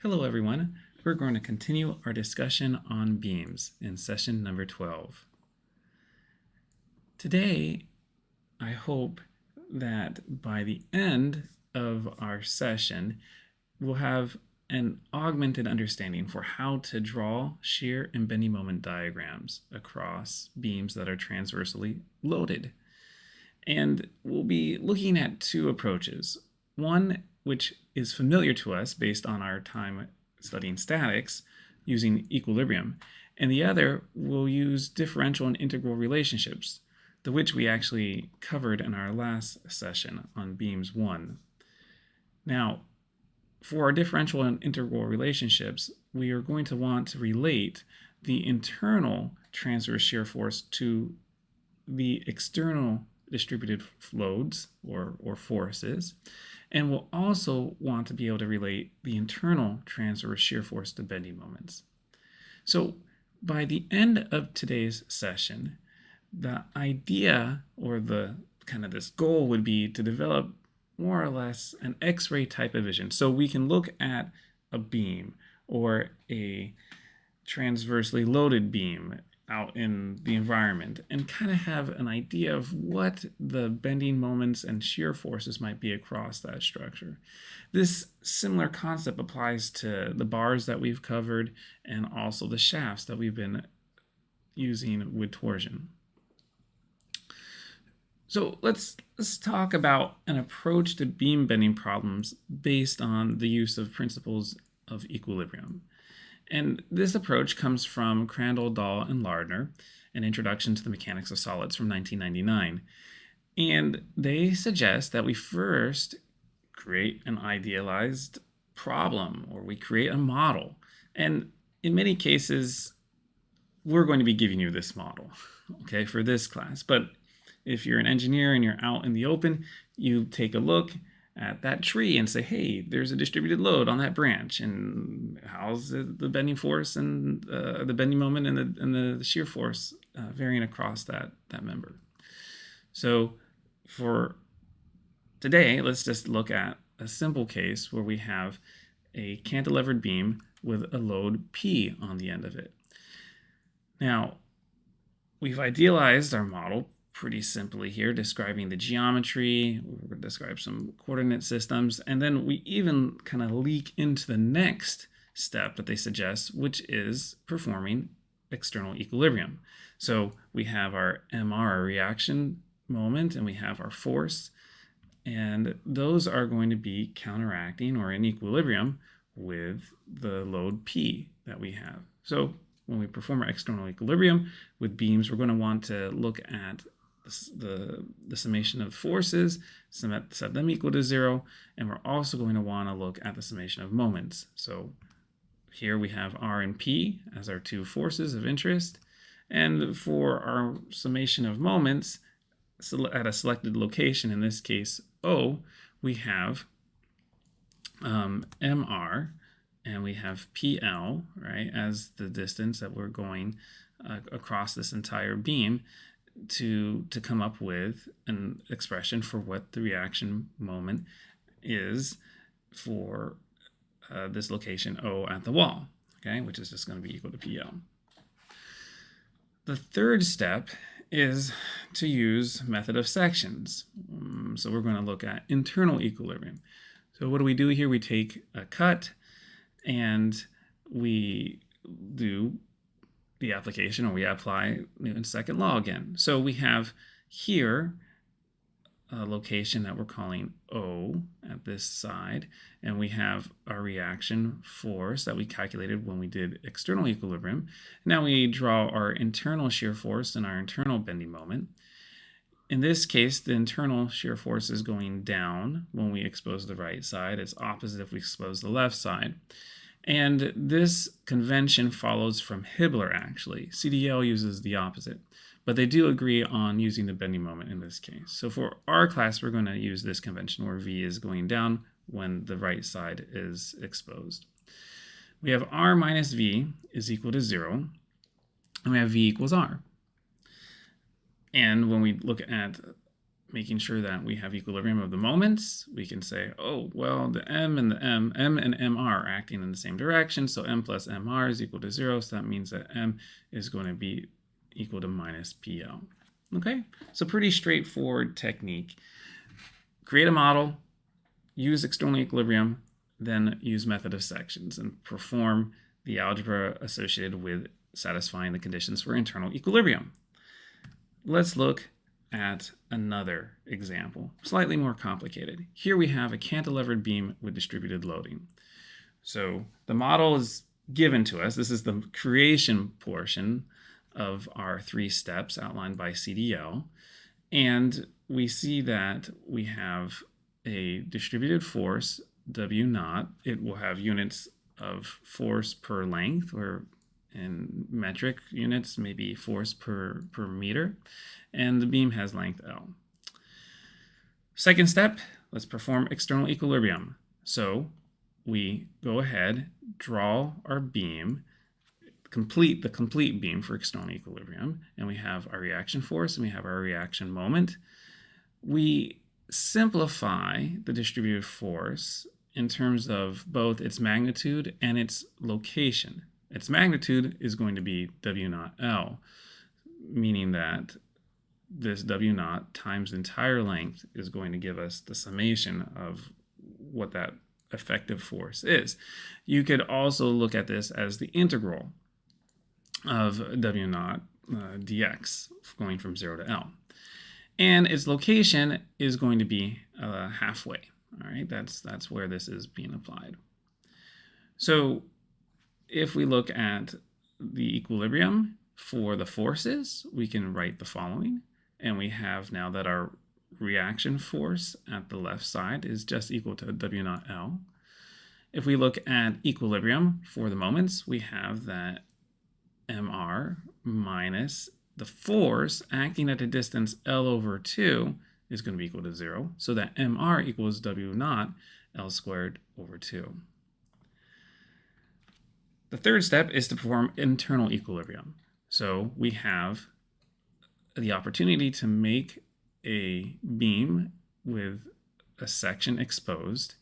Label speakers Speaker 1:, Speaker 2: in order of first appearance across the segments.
Speaker 1: Hello everyone, we're going to continue our discussion on beams in session number 12. Today, I hope that by the end of our session, we'll have an augmented understanding for how to draw shear and bending moment diagrams across beams that are transversely loaded. And we'll be looking at two approaches. One, which is familiar to us based on our time studying statics, using equilibrium. And the other, we'll use differential and integral relationships, the which we actually covered in our last session on beams 1. Now, for our differential and integral relationships, we are going to want to relate the internal transverse shear force to the external distributed loads or forces, and we'll also want to be able to relate the internal transverse shear force to bending moments. So by the end of today's session, the idea or the kind of this goal would be to develop more or less an X-ray type of vision. So we can look at a beam or a transversely loaded beam out in the environment and kind of have an idea of what the bending moments and shear forces might be across that structure. This similar concept applies to the bars that we've covered and also the shafts that we've been using with torsion. So let's talk about an approach to beam bending problems based on the use of principles of equilibrium. And this approach comes from Crandall, Dahl, and Lardner, An Introduction to the Mechanics of Solids from 1999. And they suggest that we first create an idealized problem, or we create a model. And in many cases, we're going to be giving you this model, okay, for this class. But if you're an engineer and you're out in the open, you take a look at that tree and say, hey, there's a distributed load on that branch, and how's the bending force and the bending moment and the shear force varying across that member. So for today, let's just look at a simple case where we have a cantilevered beam with a load P on the end of it. Now, we've idealized our model pretty simply here, describing the geometry. We're going to describe some coordinate systems, and then we even kind of leak into the next step that they suggest, which is performing external equilibrium. So we have our MR, reaction moment, and we have our force, and those are going to be counteracting or in equilibrium with the load P that we have. So when we perform our external equilibrium with beams, we're going to want to look at the summation of forces, set them equal to 0, and we're also going to want to look at the summation of moments. So here we have R and P as our two forces of interest, and for our summation of moments at a selected location, in this case O, we have MR and we have PL, right, as the distance that we're going across this entire beam to come up with an expression for what the reaction moment is for this location O at the wall, okay, which is just going to be equal to PL. The third step is to use method of sections. So we're going to look at internal equilibrium. So what do we do here? We take a cut and we do the application, or we apply Newton's second law again. So we have here a location that we're calling O at this side, and we have our reaction force that we calculated when we did external equilibrium. Now we draw our internal shear force and our internal bending moment. In this case, the internal shear force is going down when we expose the right side. It's opposite if we expose the left side. And this convention follows from Hibbler, actually. CDL uses the opposite, but they do agree on using the bending moment in this case. So for our class, we're going to use this convention where V is going down when the right side is exposed. We have R minus V is equal to 0, and we have V equals R. And when we look at making sure that we have equilibrium of the moments, we can say, oh, well, the M and MR are acting in the same direction, so M plus MR is equal to 0, so that means that M is going to be equal to minus PL. Okay, so pretty straightforward technique. Create a model, use external equilibrium, then use method of sections and perform the algebra associated with satisfying the conditions for internal equilibrium. Let's look at another example, slightly more complicated. Here we have a cantilevered beam with distributed loading. So the model is given to us. This is the creation portion of our 3 steps outlined by CDL. And we see that we have a distributed force, W naught. It will have units of force per length, or in metric units, maybe force per meter. And the beam has length L. Second step, let's perform external equilibrium. So we go ahead, draw our beam, complete the complete beam for external equilibrium, and we have our reaction force and we have our reaction moment. We simplify the distributed force in terms of both its magnitude and its location. Its magnitude is going to be W naught L, meaning that this W naught times the entire length is going to give us the summation of what that effective force is. You could also look at this as the integral of W naught dx going from 0 to L. And its location is going to be halfway. All right, that's where this is being applied. So if we look at the equilibrium for the forces, we can write the following. And we have now that our reaction force at the left side is just equal to W naught L. If we look at equilibrium for the moments, we have that MR minus the force acting at a distance L over 2 is going to be equal to 0. So that MR equals W naught L squared over 2. The third step is to perform internal equilibrium. So we have the opportunity to make a beam with a section exposed,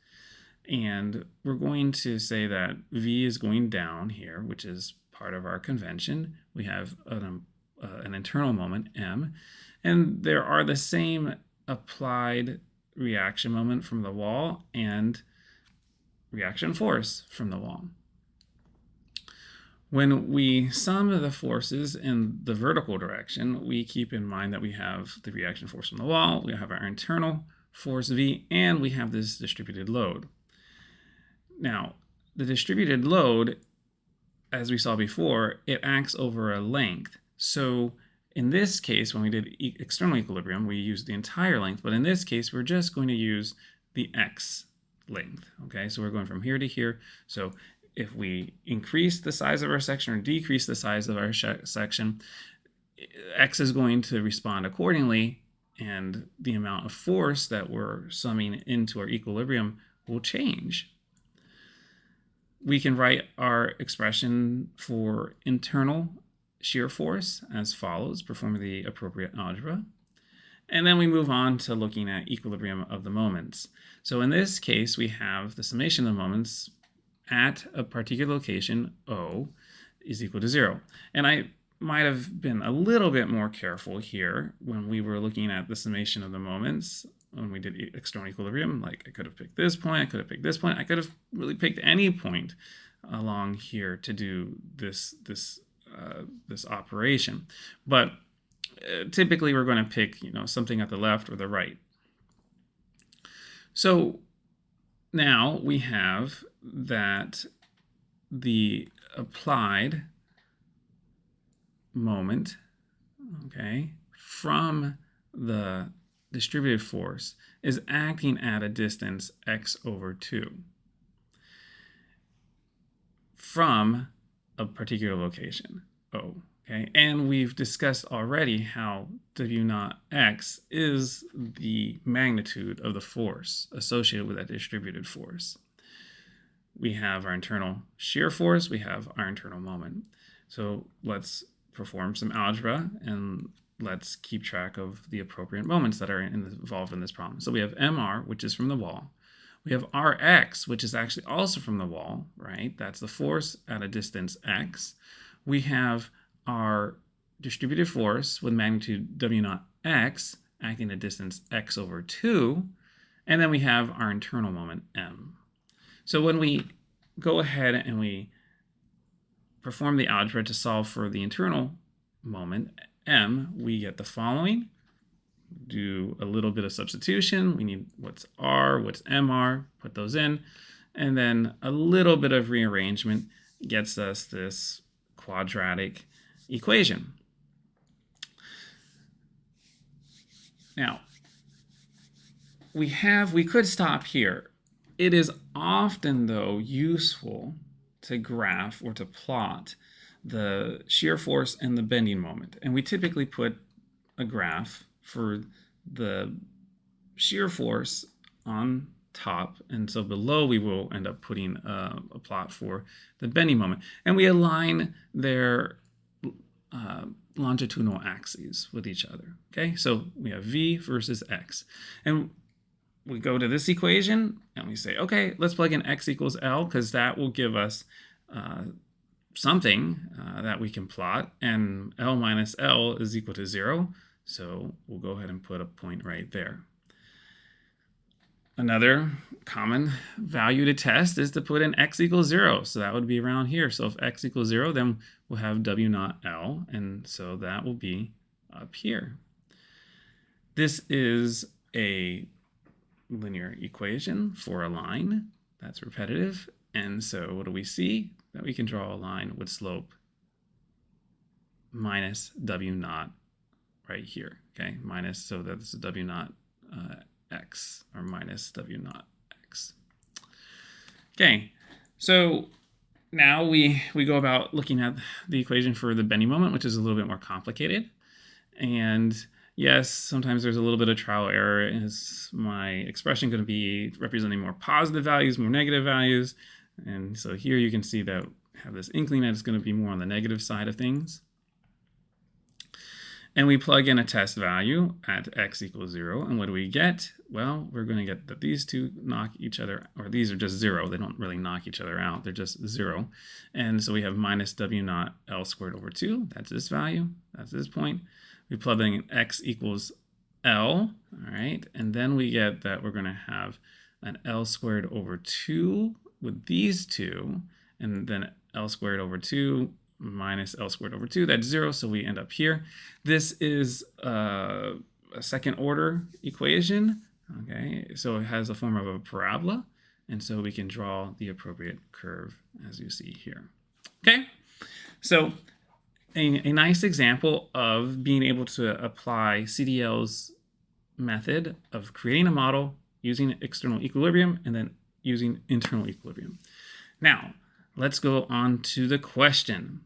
Speaker 1: and we're going to say that V is going down here, which is part of our convention. We have an internal moment, M, and there are the same applied reaction moment from the wall and reaction force from the wall. When we sum the forces in the vertical direction, we keep in mind that we have the reaction force from the wall, we have our internal force V, and we have this distributed load. Now, the distributed load, as we saw before, it acts over a length. So in this case, when we did external equilibrium, we used the entire length, but in this case, we're just going to use the X length. Okay, so we're going from here to here. So if we increase the size of our section or decrease the size of our section, X is going to respond accordingly, and the amount of force that we're summing into our equilibrium will change. We can write our expression for internal shear force as follows, performing the appropriate algebra. And then we move on to looking at equilibrium of the moments. So in this case, we have the summation of the moments at a particular location, O, is equal to 0. And I might have been a little bit more careful here when we were looking at the summation of the moments when we did external equilibrium. Like, I could have picked this point, I could have picked this point, I could have really picked any point along here to do this operation. But typically we're going to pick, something at the left or the right. So now we have that the applied moment, okay, from the distributed force is acting at a distance x over 2 from a particular location, O. Okay, and we've discussed already how W naught x is the magnitude of the force associated with that distributed force. We have our internal shear force, we have our internal moment. So let's perform some algebra and let's keep track of the appropriate moments that are involved in this problem. So we have MR, which is from the wall. We have Rx, which is actually also from the wall, right? That's the force at a distance x. We have our distributed force with magnitude W naught x acting at distance x over 2. And then we have our internal moment m. So when we go ahead and we perform the algebra to solve for the internal moment m, we get the following. Do a little bit of substitution. We need what's r, what's mr, put those in, and then a little bit of rearrangement gets us this quadratic equation. Now, we could stop here. It is often, though, useful to graph or to plot the shear force and the bending moment. And we typically put a graph for the shear force on top, and so below we will end up putting a plot for the bending moment. And we align their longitudinal axes with each other. Okay, so we have v versus x. And we go to this equation and we say, okay, let's plug in x equals L, because that will give us something that we can plot, and L minus L is equal to 0. So we'll go ahead and put a point right there. Another common value to test is to put in x equals 0. So that would be around here. So if x equals 0, then we'll have W naught L, and so that will be up here. This is a linear equation for a line that's repetitive. And so what do we see? That we can draw a line with slope minus W naught right here, okay? Minus, so that's W naught x, or minus W naught x. Okay, so now we go about looking at the equation for the bending moment, which is a little bit more complicated. And yes, sometimes there's a little bit of trial error. Is my expression going to be representing more positive values, more negative values? And so here you can see that I have this inkling that it's going to be more on the negative side of things. And we plug in a test value at x equals 0. And what do we get? Well, we're going to get that these two knock each other, or these are just 0. They don't really knock each other out. They're just 0. And so we have minus W naught L squared over 2. That's this value. That's this point. We plug in x equals L. All right. And then we get that we're going to have an L squared over 2 with these two. And then L squared over 2 minus L squared over 2, that's 0, so we end up here. This is a second order equation, okay? So it has a form of a parabola, and so we can draw the appropriate curve as you see here. Okay, so a nice example of being able to apply CDL's method of creating a model using external equilibrium and then using internal equilibrium. Now, let's go on to the question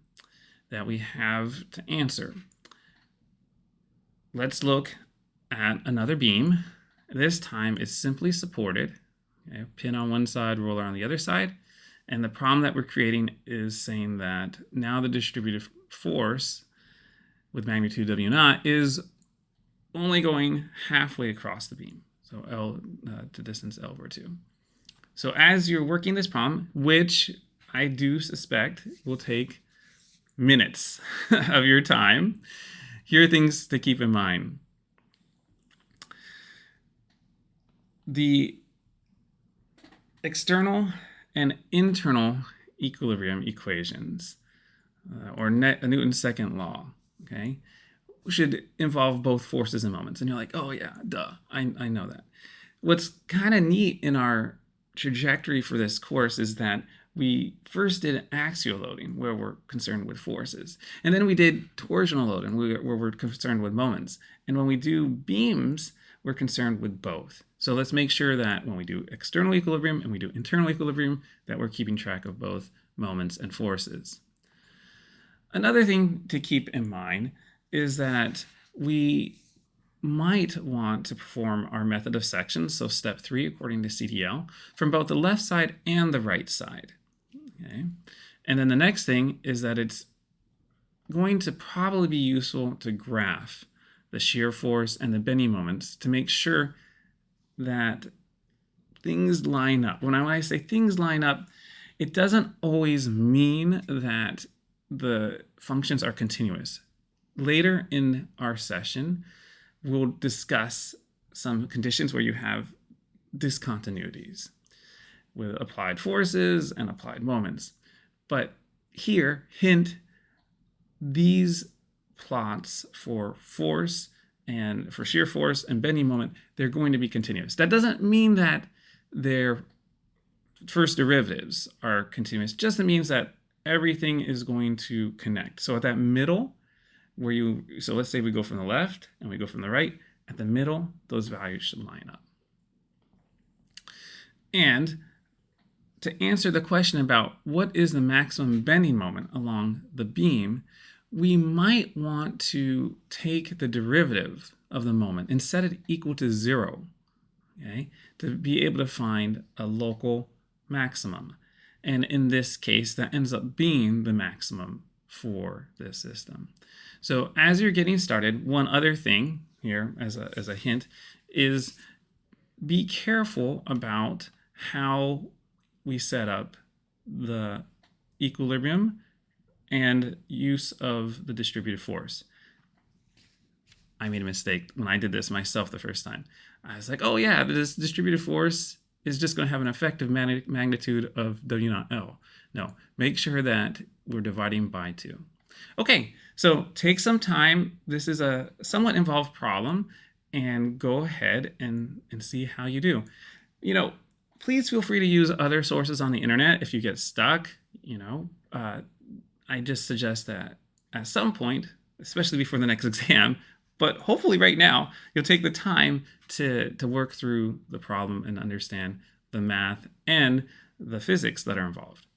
Speaker 1: that we have to answer. Let's look at another beam. This time it's simply supported. Okay, pin on one side, roller on the other side. And the problem that we're creating is saying that now the distributed force with magnitude W naught is only going halfway across the beam. So L to distance L over 2. So as you're working this problem, which I do suspect will take minutes of your time, here are things to keep in mind. The external and internal equilibrium equations, or Newton's second law, okay, should involve both forces and moments. And you're like, oh yeah, duh, I know that. What's kind of neat in our trajectory for this course is that we first did axial loading, where we're concerned with forces. And then we did torsional loading, where we're concerned with moments. And when we do beams, we're concerned with both. So let's make sure that when we do external equilibrium and we do internal equilibrium, that we're keeping track of both moments and forces. Another thing to keep in mind is that we might want to perform our method of sections, so step 3 according to CDL, from both the left side and the right side. Okay. And then the next thing is that it's going to probably be useful to graph the shear force, and the bending moments to make sure that things line up. When I say things line up, it doesn't always mean that the functions are continuous. Later in our session, we'll discuss some conditions where you have discontinuities with applied forces and applied moments. But here, hint, these plots for force and for shear force and bending moment, they're going to be continuous. That doesn't mean that their first derivatives are continuous. Just it means that everything is going to connect. So at that middle, so let's say we go from the left and we go from the right, at the middle, those values should line up. And to answer the question about what is the maximum bending moment along the beam, we might want to take the derivative of the moment and set it equal to 0, okay, to be able to find a local maximum. And in this case, that ends up being the maximum for this system. So as you're getting started, one other thing here as a hint is be careful about how we set up the equilibrium and use of the distributed force. I made a mistake when I did this myself the first time. I was like, oh yeah, this distributed force is just going to have an effective magnitude of W naught L. No, make sure that we're dividing by 2. Okay, so take some time. This is a somewhat involved problem, and go ahead and see how you do. Please feel free to use other sources on the internet if you get stuck. I just suggest that at some point, especially before the next exam, but hopefully right now, you'll take the time to work through the problem and understand the math and the physics that are involved.